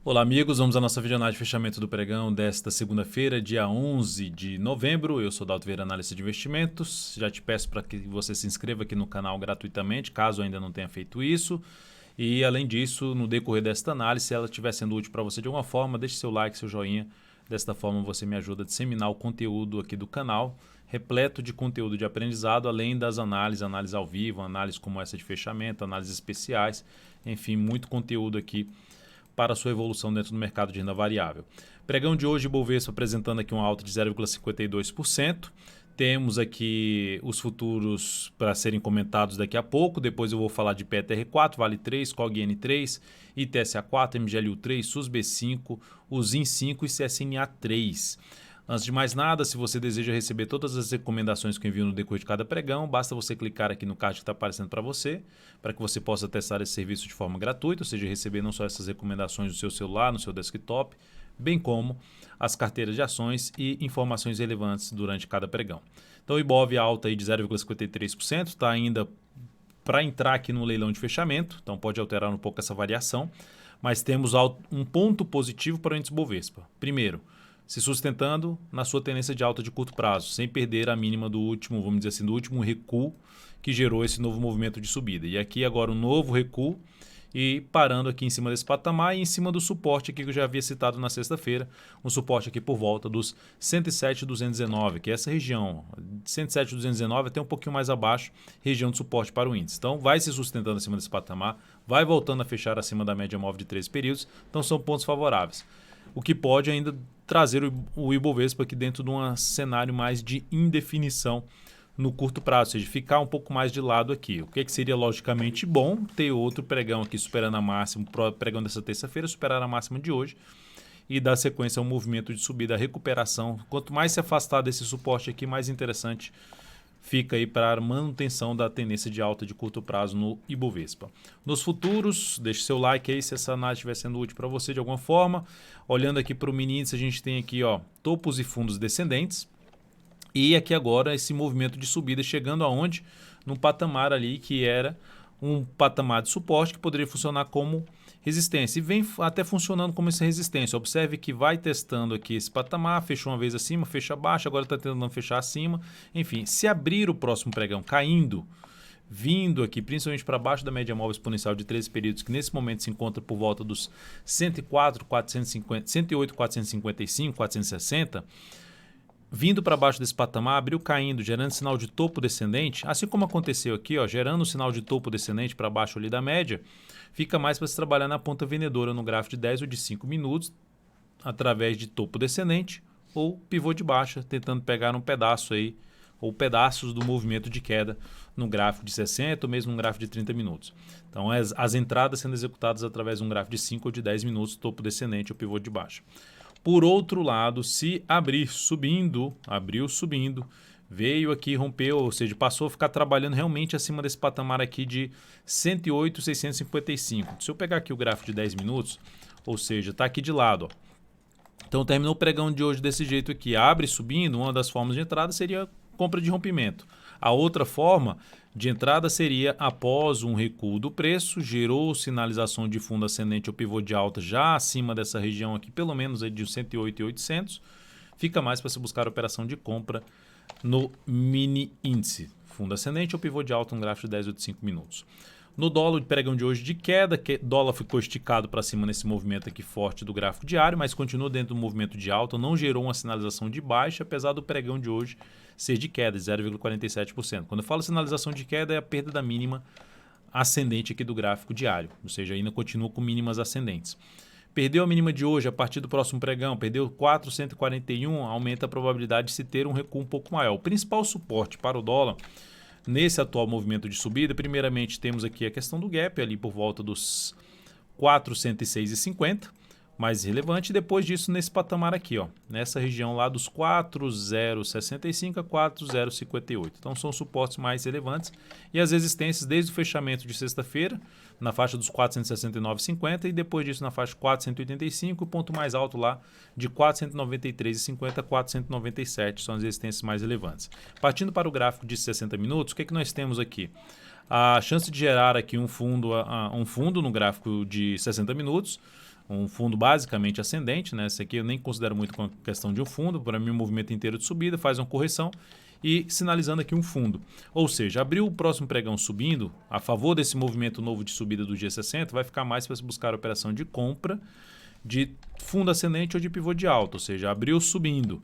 Olá, amigos. Vamos à nossa videoanálise de fechamento do pregão desta segunda-feira, dia 11 de novembro. Eu sou Dalto Vieira, analista de investimentos. Já te peço para que você se inscreva aqui no canal gratuitamente, caso ainda não tenha feito isso. E, além disso, no decorrer desta análise, se ela estiver sendo útil para você de alguma forma, deixe seu like, seu joinha. Desta forma, você me ajuda a disseminar o conteúdo aqui do canal, repleto de conteúdo de aprendizado, além das análises, análise ao vivo, análises como essa de fechamento, análises especiais, enfim, muito conteúdo aqui para a sua evolução dentro do mercado de renda variável. Pregão de hoje, Bovespa apresentando aqui uma alta de 0,52%. Temos aqui os futuros para serem comentados daqui a pouco. Depois eu vou falar de PTR4, Vale 3, COGN 3, ITSA4, MGLU 3, SUSB5, USIN 5 e CSNA 3. Antes de mais nada, se você deseja receber todas as recomendações que eu envio no decorrer de cada pregão, basta você clicar aqui no card que está aparecendo para que você possa testar esse serviço de forma gratuita, ou seja, receber não só essas recomendações no seu celular, no seu desktop, bem como as carteiras de ações e informações relevantes durante cada pregão. Então, o Ibov alta aí de 0,53%, está ainda para entrar aqui no leilão de fechamento, então pode alterar um pouco essa variação, mas temos um ponto positivo para o índice Bovespa. Primeiro, se sustentando na sua tendência de alta de curto prazo, sem perder a mínima do último, vamos dizer assim, do último recuo que gerou esse novo movimento de subida. E aqui agora um novo recuo e parando aqui em cima desse patamar e em cima do suporte aqui que eu já havia citado na sexta-feira, um suporte aqui por volta dos 107,219, que é essa região, 107,219 até um pouquinho mais abaixo, região de suporte para o índice. Então vai se sustentando acima desse patamar, vai voltando a fechar acima da média móvel de 13 períodos, então são pontos favoráveis. O que pode ainda trazer o Ibovespa aqui dentro de um cenário mais de indefinição no curto prazo, ou seja, ficar um pouco mais de lado aqui. O que seria logicamente bom ter outro pregão aqui superando a máxima, o pregão dessa terça-feira superar a máxima de hoje e dar sequência a um movimento de subida, recuperação. Quanto mais se afastar desse suporte aqui, mais interessante fica aí para a manutenção da tendência de alta de curto prazo no Ibovespa. Nos futuros, deixe seu like aí se essa análise estiver sendo útil para você de alguma forma. Olhando aqui para o mini índice, a gente tem aqui topos e fundos descendentes. E aqui agora esse movimento de subida chegando aonde? Num patamar ali que era um patamar de suporte que poderia funcionar como resistência. E vem até funcionando como essa resistência. Observe que vai testando aqui esse patamar, fechou uma vez acima, fecha abaixo, agora está tentando fechar acima. Enfim, se abrir o próximo pregão caindo, vindo aqui principalmente para baixo da média móvel exponencial de 13 períodos, que nesse momento se encontra por volta dos 104,450, 108,455, 460, vindo para baixo desse patamar, abriu caindo, gerando sinal de topo descendente, assim como aconteceu aqui, gerando um sinal de topo descendente para baixo ali da média, fica mais para se trabalhar na ponta vendedora no gráfico de 10 ou de 5 minutos, através de topo descendente ou pivô de baixa, tentando pegar um pedaço aí, ou pedaços do movimento de queda no gráfico de 60 ou mesmo no gráfico de 30 minutos. Então, as entradas sendo executadas através de um gráfico de 5 ou de 10 minutos, topo descendente ou pivô de baixa. Por outro lado, se abrir subindo, abriu subindo, veio aqui, rompeu, ou seja, passou a ficar trabalhando realmente acima desse patamar aqui de 108,655. Se eu pegar aqui o gráfico de 10 minutos, ou seja, está aqui de lado. Então terminou o pregão de hoje desse jeito aqui, abre subindo, uma das formas de entrada seria compra de rompimento. A outra forma de entrada seria após um recuo do preço, gerou sinalização de fundo ascendente ou pivô de alta já acima dessa região aqui, pelo menos aí de 108,800. Fica mais para se buscar a operação de compra no mini índice, fundo ascendente ou pivô de alta no gráfico de 10 ou de 5 minutos. No dólar, o pregão de hoje de queda, que dólar ficou esticado para cima nesse movimento aqui forte do gráfico diário, mas continua dentro do movimento de alta, não gerou uma sinalização de baixa, apesar do pregão de hoje ser de queda, de 0,47%. Quando eu falo sinalização de queda, é a perda da mínima ascendente aqui do gráfico diário, ou seja, ainda continua com mínimas ascendentes. Perdeu a mínima de hoje, a partir do próximo pregão, perdeu 441, aumenta a probabilidade de se ter um recuo um pouco maior. O principal suporte para o dólar nesse atual movimento de subida, primeiramente temos aqui a questão do gap, ali por volta dos 406,50, mais relevante. Depois disso, nesse patamar aqui, nessa região lá dos 4,065 a 4,058. Então, são suportes mais relevantes. E as resistências desde o fechamento de sexta-feira, na faixa dos 469,50 e depois disso na faixa 485, o ponto mais alto lá de 493,50 a 497 são as resistências mais relevantes. Partindo para o gráfico de 60 minutos, o que nós temos aqui? A chance de gerar aqui um fundo no gráfico de 60 minutos, um fundo basicamente ascendente, né? Esse aqui eu nem considero muito com a questão de um fundo, para mim o movimento inteiro de subida, faz uma correção e sinalizando aqui um fundo. Ou seja, abriu o próximo pregão subindo, a favor desse movimento novo de subida do G60, vai ficar mais para se buscar a operação de compra de fundo ascendente ou de pivô de alta, ou seja, abriu subindo.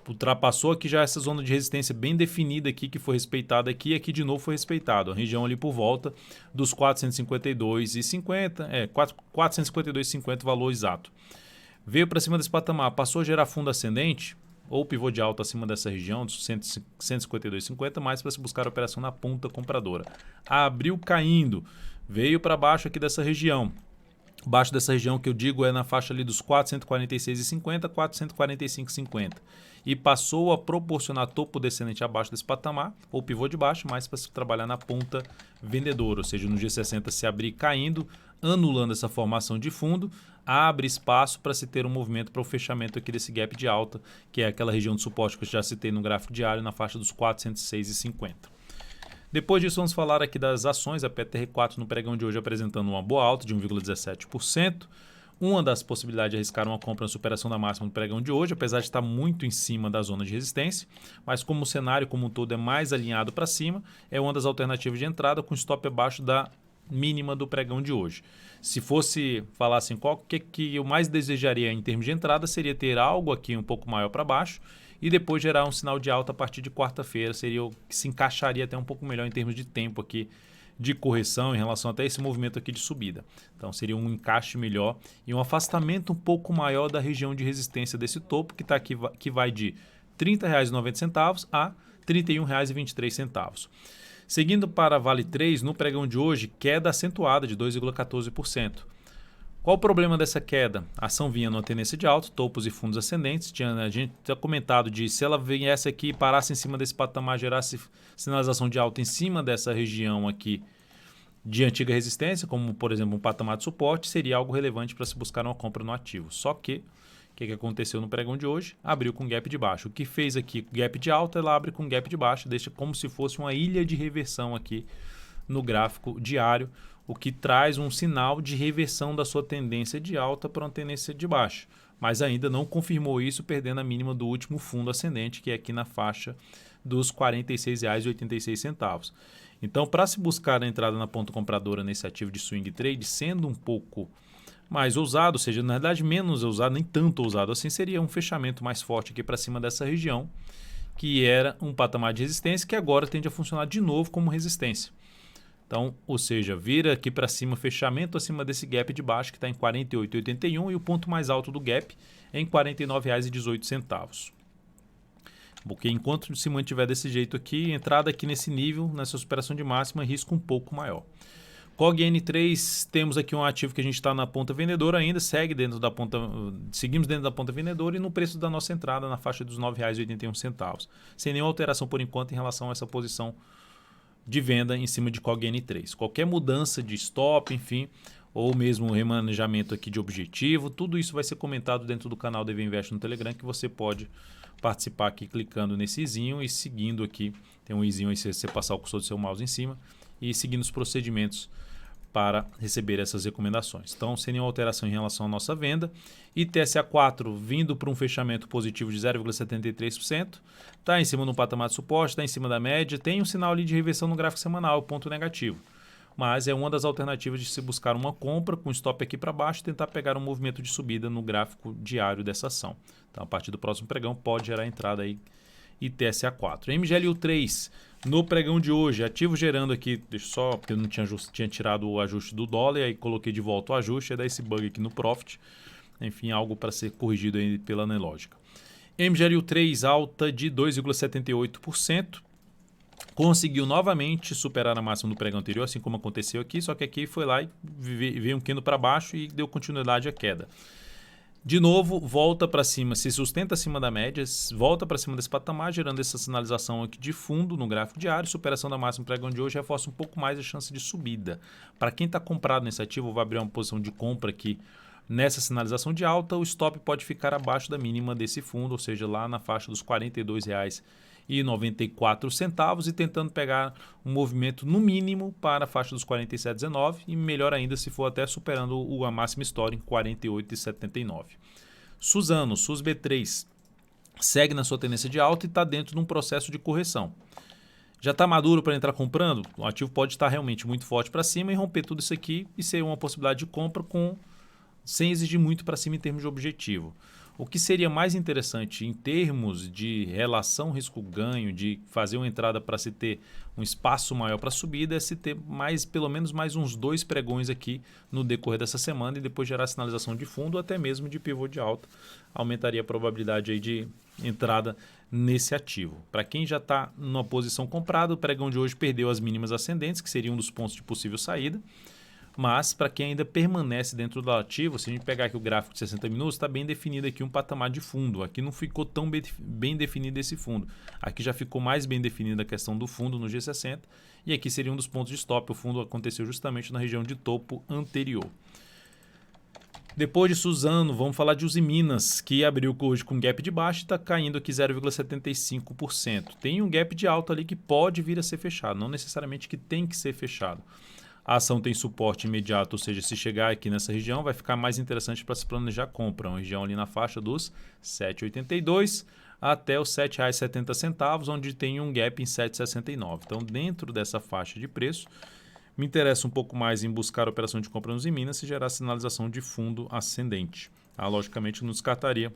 Ultrapassou aqui já essa zona de resistência bem definida aqui, que foi respeitada aqui, e aqui de novo foi respeitado. A região ali por volta dos 452,50, 452,50 valor exato. Veio para cima desse patamar, passou a gerar fundo ascendente, ou pivô de alta acima dessa região, dos 152,50, mais para se buscar a operação na ponta compradora. Abriu caindo, veio para baixo aqui dessa região. Baixo dessa região que eu digo é na faixa ali dos 446,50 a 445,50 e passou a proporcionar topo descendente abaixo desse patamar ou pivô de baixo, mais para se trabalhar na ponta vendedora, ou seja, no G60 se abrir caindo, anulando essa formação de fundo, abre espaço para se ter um movimento para o fechamento aqui desse gap de alta, que é aquela região de suporte que eu já citei no gráfico diário, na faixa dos 406,50. Depois disso, vamos falar aqui das ações. A PTR4 no pregão de hoje apresentando uma boa alta de 1,17%. Uma das possibilidades de arriscar uma compra na superação da máxima do pregão de hoje, apesar de estar muito em cima da zona de resistência, mas como o cenário como um todo é mais alinhado para cima, é uma das alternativas de entrada com stop abaixo da mínima do pregão de hoje. Se fosse falar assim, qual que eu mais desejaria em termos de entrada, seria ter algo aqui um pouco maior para baixo, e depois gerar um sinal de alta a partir de quarta-feira, seria o que se encaixaria até um pouco melhor em termos de tempo aqui de correção em relação até esse movimento aqui de subida. Então seria um encaixe melhor e um afastamento um pouco maior da região de resistência desse topo que está aqui, que vai de R$ 30,90 a R$ 31,23. Seguindo para Vale 3, no pregão de hoje, queda acentuada de 2,14%. Qual o problema dessa queda? A ação vinha numa tendência de alta, topos e fundos ascendentes. A gente tinha comentado de se ela viesse aqui e parasse em cima desse patamar, gerasse sinalização de alta em cima dessa região aqui de antiga resistência, como por exemplo um patamar de suporte, seria algo relevante para se buscar uma compra no ativo. Só que, o que aconteceu no pregão de hoje? Abriu com gap de baixo. O que fez aqui gap de alta, ela abre com gap de baixo, deixa como se fosse uma ilha de reversão aqui no gráfico diário, o que traz um sinal de reversão da sua tendência de alta para uma tendência de baixa. Mas ainda não confirmou isso, perdendo a mínima do último fundo ascendente, que é aqui na faixa dos R$ 46,86. Então, para se buscar a entrada na ponta compradora nesse ativo de swing trade, sendo um pouco mais ousado, ou seja, na verdade menos ousado, nem tanto ousado assim, seria um fechamento mais forte aqui para cima dessa região, que era um patamar de resistência, que agora tende a funcionar de novo como resistência. Então, ou seja, vira aqui para cima, fechamento acima desse gap de baixo que está em R$ 48,81 e o ponto mais alto do gap é em R$ 49,18. Porque enquanto se mantiver desse jeito aqui, entrada aqui nesse nível, nessa superação de máxima, risco um pouco maior. COG-N3, temos aqui um ativo que a gente está na ponta vendedora ainda, seguimos dentro da ponta vendedora e no preço da nossa entrada na faixa dos R$ 9,81, sem nenhuma alteração por enquanto em relação a essa posição de venda em cima de COG-N3. Qualquer mudança de stop, enfim, ou mesmo remanejamento aqui de objetivo, tudo isso vai ser comentado dentro do canal DV Invest no Telegram, que você pode participar aqui clicando nesse izinho e seguindo aqui, tem um izinho aí você passar o cursor do seu mouse em cima e seguindo os procedimentos para receber essas recomendações. Então, sem nenhuma alteração em relação à nossa venda. E TSA4 vindo para um fechamento positivo de 0,73%. Está em cima do patamar de suporte, está em cima da média. Tem um sinal ali de reversão no gráfico semanal, ponto negativo. Mas é uma das alternativas de se buscar uma compra com stop aqui para baixo e tentar pegar um movimento de subida no gráfico diário dessa ação. Então, a partir do próximo pregão, pode gerar entrada aí e TSA4. MGLU3, no pregão de hoje, ativo gerando aqui, deixa só, porque eu não tinha tirado o ajuste do dólar, e aí coloquei de volta o ajuste, é dar esse bug aqui no Profit. Enfim, algo para ser corrigido aí pela Nelogica. MGLU3 alta de 2,78%. Conseguiu novamente superar a máxima do pregão anterior, assim como aconteceu aqui, só que aqui foi lá e veio um quino para baixo e deu continuidade à queda. De novo, volta para cima, se sustenta acima da média, volta para cima desse patamar, gerando essa sinalização aqui de fundo no gráfico diário. Superação da máxima pregão de hoje reforça um pouco mais a chance de subida. Para quem está comprado nesse ativo, vai abrir uma posição de compra aqui nessa sinalização de alta, o stop pode ficar abaixo da mínima desse fundo, ou seja, lá na faixa dos R$ 42,25. 47,94 e tentando pegar um movimento no mínimo para a faixa dos 47,19 e melhor ainda se for até superando a máxima histórica em 48,79. Suzano, SUSB3, segue na sua tendência de alta e está dentro de um processo de correção. Já está maduro para entrar comprando? O ativo pode estar realmente muito forte para cima e romper tudo isso aqui e ser uma possibilidade de compra sem exigir muito para cima em termos de objetivo. O que seria mais interessante em termos de relação risco-ganho, de fazer uma entrada para se ter um espaço maior para subida, é se ter pelo menos mais uns 2 pregões aqui no decorrer dessa semana e depois gerar sinalização de fundo ou até mesmo de pivô de alta. Aumentaria a probabilidade aí de entrada nesse ativo. Para quem já está numa posição comprada, o pregão de hoje perdeu as mínimas ascendentes, que seria um dos pontos de possível saída. Mas para quem ainda permanece dentro do ativo, se a gente pegar aqui o gráfico de 60 minutos, está bem definido aqui um patamar de fundo. Aqui não ficou tão bem definido esse fundo. Aqui já ficou mais bem definida a questão do fundo no G60 e aqui seria um dos pontos de stop. O fundo aconteceu justamente na região de topo anterior. Depois de Suzano, vamos falar de Usiminas, que abriu hoje com gap de baixo e está caindo aqui 0,75%. Tem um gap de alta ali que pode vir a ser fechado, não necessariamente que tem que ser fechado. A ação tem suporte imediato, ou seja, se chegar aqui nessa região, vai ficar mais interessante para se planejar compra. Uma região ali na faixa dos R$ 7,82 até os R$ 7,70, onde tem um gap em 7,69. Então, dentro dessa faixa de preço, me interessa um pouco mais em buscar a operação de compra nos Minas se gerar sinalização de fundo ascendente. Logicamente, não descartaria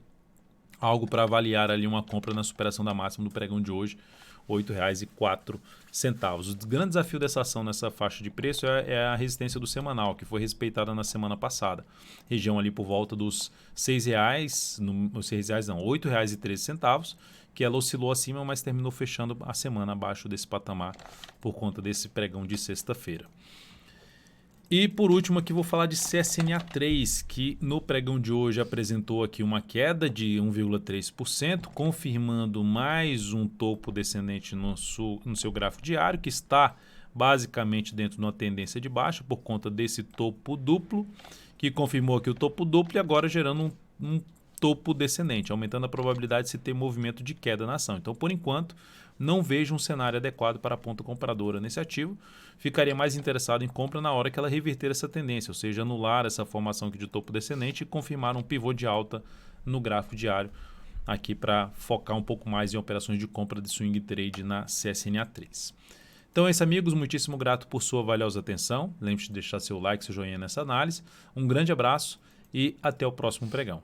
algo para avaliar ali uma compra na superação da máxima do pregão de hoje, R$ 8,04. O grande desafio dessa ação nessa faixa de preço é a resistência do semanal, que foi respeitada na semana passada. Região ali por volta dos R$ 6,00, R$ 8,13, que ela oscilou acima, mas terminou fechando a semana abaixo desse patamar por conta desse pregão de sexta-feira. E por último aqui vou falar de CSNA3, que no pregão de hoje apresentou aqui uma queda de 1,3%, confirmando mais um topo descendente no seu gráfico diário, que está basicamente dentro de uma tendência de baixa por conta desse topo duplo, que confirmou aqui o topo duplo e agora gerando um topo descendente, aumentando a probabilidade de se ter movimento de queda na ação. Então, por enquanto, não vejo um cenário adequado para a ponta compradora nesse ativo. Ficaria mais interessado em compra na hora que ela reverter essa tendência, ou seja, anular essa formação aqui de topo descendente e confirmar um pivô de alta no gráfico diário, aqui para focar um pouco mais em operações de compra de swing trade na CSNA3. Então é isso, amigos. Muitíssimo grato por sua valiosa atenção. Lembre-se de deixar seu like, seu joinha nessa análise. Um grande abraço e até o próximo pregão.